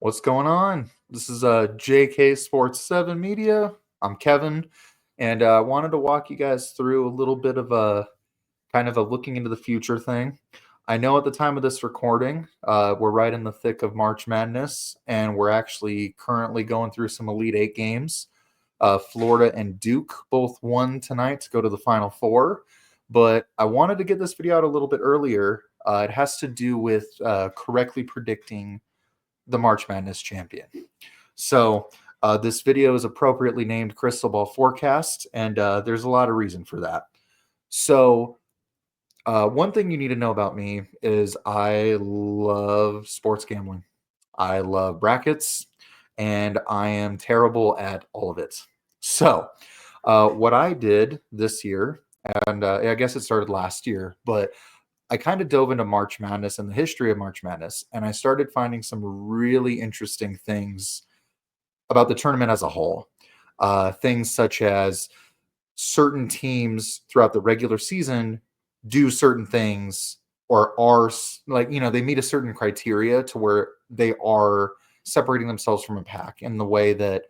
What's going on? This is JK Sports 7 Media. I'm Kevin, and I wanted to walk you guys through a little bit of a kind of a looking into the future thing. I know at the time of this recording, we're right in the thick of March Madness, and we're actually currently going through some Elite Eight games. Florida and Duke both won tonight to go to the Final Four, but I wanted to get this video out a little bit earlier. It has to do with correctly predicting the March Madness champion. So this video is appropriately named Crystal Ball Forecast, and there's a lot of reason for that. So one thing you need to know about me is I love sports gambling. I love brackets, and I am terrible at all of it. So what I did this year, and I guess it started last year, but I kind of dove into March Madness and the history of March Madness, and I started finding some really interesting things about the tournament as a whole. Things such as certain teams throughout the regular season do certain things or are they meet a certain criteria to where they are separating themselves from a pack in the way that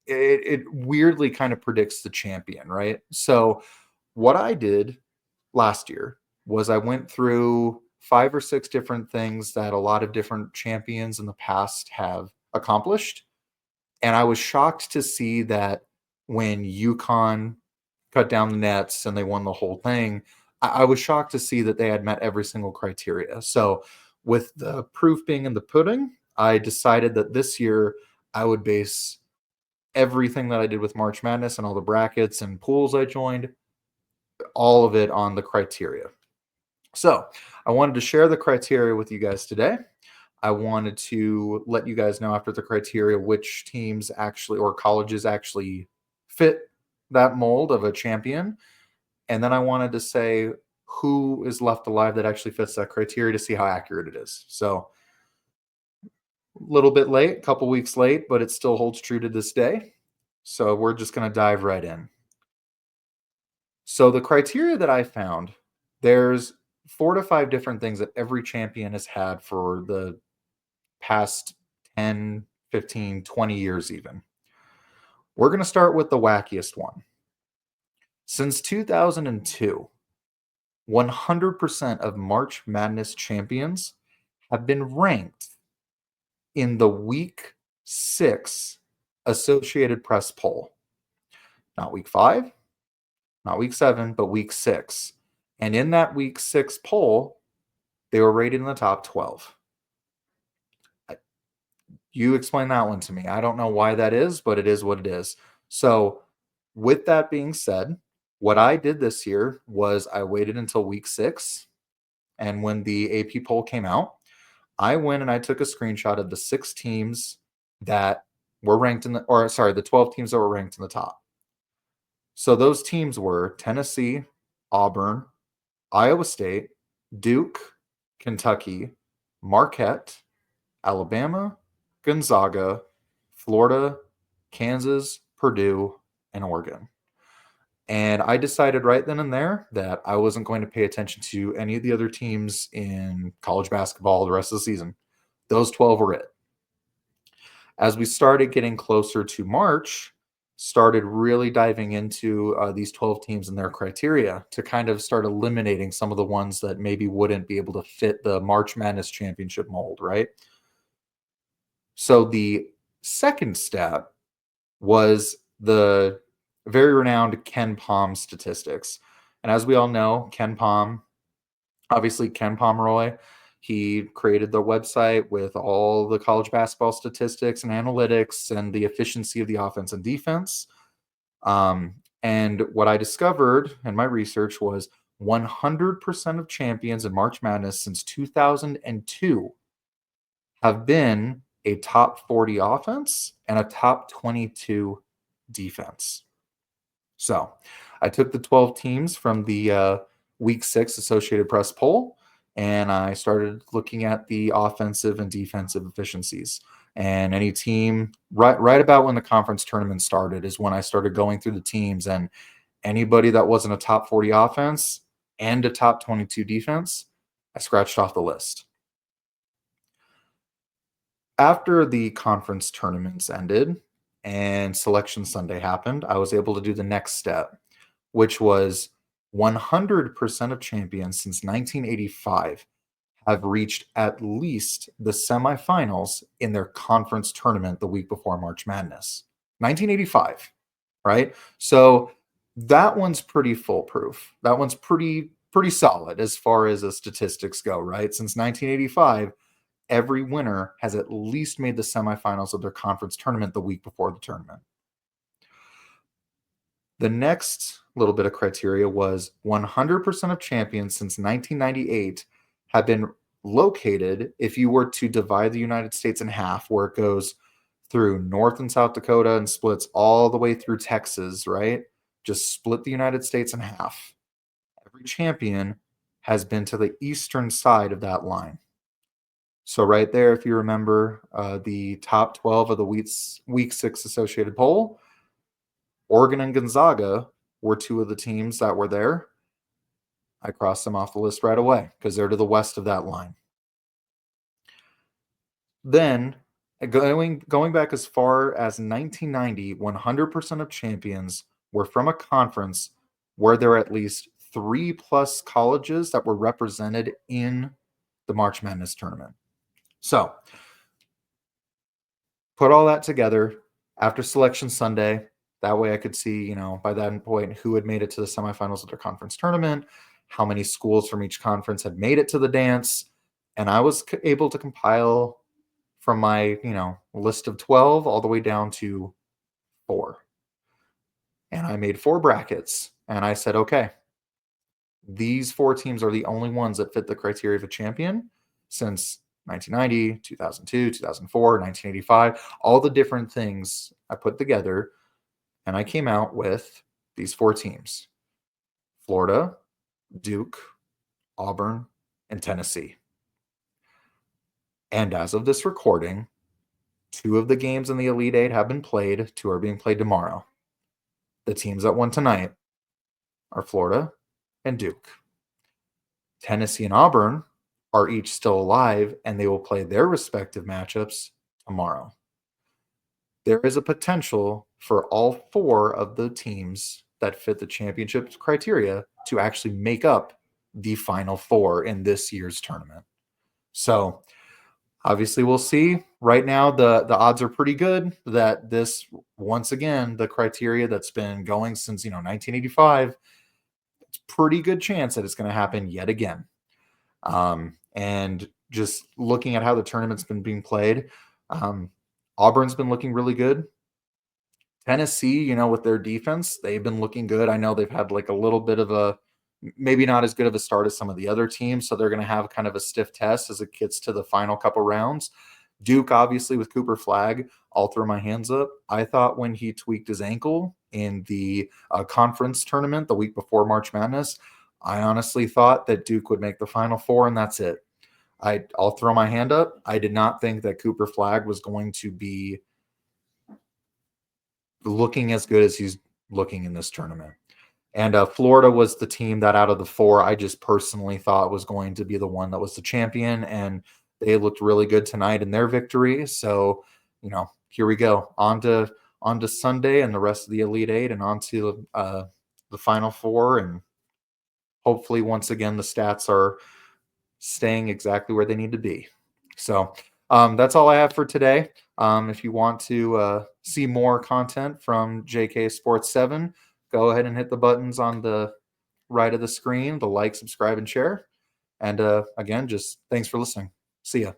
it weirdly kind of predicts the champion, right? So what I did last year was I went through 5 or 6 different things that a lot of different champions in the past have accomplished. And I was shocked to see that when UConn cut down the nets and they won the whole thing, I was shocked to see that they had met every single criteria. So with the proof being in the pudding, I decided that this year I would base everything that I did with March Madness and all the brackets and pools I joined, all of it on the criteria. So I wanted to share the criteria with you guys today. I wanted to let you guys know after the criteria which teams actually or colleges actually fit that mold of a champion. And then I wanted to say who is left alive that actually fits that criteria to see how accurate it is. So a little bit late, a couple weeks late, but it still holds true to this day. So we're just going to dive right in. So the criteria that I found, there's 4 to 5 different things that every champion has had for the past 10, 15, 20 years even. We're going to start with the wackiest one. Since 2002, 100% of March Madness champions have been ranked in the week 6 Associated Press poll. Not week 5, not week 7, but week 6. And in that week 6 poll, they were rated in the top 12. You explain that one to me. I don't know why that is, but it is what it is. So with that being said, what I did this year was I waited until week 6. And when the AP poll came out, I went and I took a screenshot of the 6 teams that were ranked the 12 teams that were ranked in the top. So those teams were Tennessee, Auburn, Iowa State, Duke, Kentucky, Marquette, Alabama, Gonzaga, Florida, Kansas, Purdue, and Oregon. And I decided right then and there that I wasn't going to pay attention to any of the other teams in college basketball the rest of the season. Those 12 were it. As we started getting closer to March, started really diving into these 12 teams and their criteria to kind of start eliminating some of the ones that maybe wouldn't be able to fit the March Madness championship mold, right? So the second step was the very renowned KenPom statistics. And as we all know, KenPom, obviously Ken Pomeroy, he created the website with all the college basketball statistics and analytics and the efficiency of the offense and defense. And what I discovered in my research was 100% of champions in March Madness since 2002 have been a top 40 offense and a top 22 defense. So I took the 12 teams from the week 6 Associated Press poll, and I started looking at the offensive and defensive efficiencies. And any team, right about when the conference tournament started is when I started going through the teams, and anybody that wasn't a top 40 offense and a top 22 defense, I scratched off the list. After the conference tournaments ended and Selection Sunday happened, I was able to do the next step, which was 100% of champions since 1985 have reached at least the semifinals in their conference tournament the week before March Madness. 1985, right? So that one's pretty foolproof. That one's pretty solid as far as the statistics go, right? Since 1985, every winner has at least made the semifinals of their conference tournament the week before the tournament. The next little bit of criteria was 100% of champions since 1998 have been located, if you were to divide the United States in half, where it goes through North and South Dakota and splits all the way through Texas, right? Just split the United States in half. Every champion has been to the eastern side of that line. So right there, if you remember the top 12 of the week 6 Associated Poll, Oregon and Gonzaga were two of the teams that were there. I crossed them off the list right away because they're to the west of that line. Then, going back as far as 1990, 100% of champions were from a conference where there are at least 3+ colleges that were represented in the March Madness tournament. So, put all that together after Selection Sunday. That way I could see, by that point, who had made it to the semifinals of their conference tournament, how many schools from each conference had made it to the dance. And I was able to compile from my, list of 12 all the way down to 4. And I made 4 brackets. And I said, okay, these 4 teams are the only ones that fit the criteria of a champion since 1990, 2002, 2004, 1985, all the different things I put together. And I came out with these 4 teams: Florida, Duke, Auburn, and Tennessee. And as of this recording, 2 of the games in the Elite Eight have been played. 2 are being played tomorrow. The teams that won tonight are Florida and Duke. Tennessee and Auburn are each still alive, and they will play their respective matchups tomorrow. There is a potential for all 4 of the teams that fit the championship criteria to actually make up the Final 4 in this year's tournament. So obviously we'll see. Right now, the odds are pretty good that this, once again, the criteria that's been going since 1985, it's pretty good chance that it's going to happen yet again. And just looking at how the tournament's been being played, Auburn's been looking really good. Tennessee, with their defense, they've been looking good. I know they've had like a little bit of a, maybe not as good of a start as some of the other teams, so they're going to have kind of a stiff test as it gets to the final couple rounds. Duke, obviously, with Cooper Flagg, I'll throw my hands up. I thought when he tweaked his ankle in the conference tournament the week before March Madness, I honestly thought that Duke would make the Final Four, and that's it. I'll throw my hand up. I did not think that Cooper Flagg was going to be looking as good as he's looking in this tournament. And Florida was the team that out of the 4, I just personally thought was going to be the one that was the champion, and they looked really good tonight in their victory. So, here we go. On to Sunday and the rest of the Elite Eight, and on to the Final 4. And hopefully, once again, the stats are staying exactly where they need to be. So that's all I have for today. If you want to see more content from JK Sports 7, go ahead and hit the buttons on the right of the screen, the like, subscribe, and share. And again, just thanks for listening. See ya.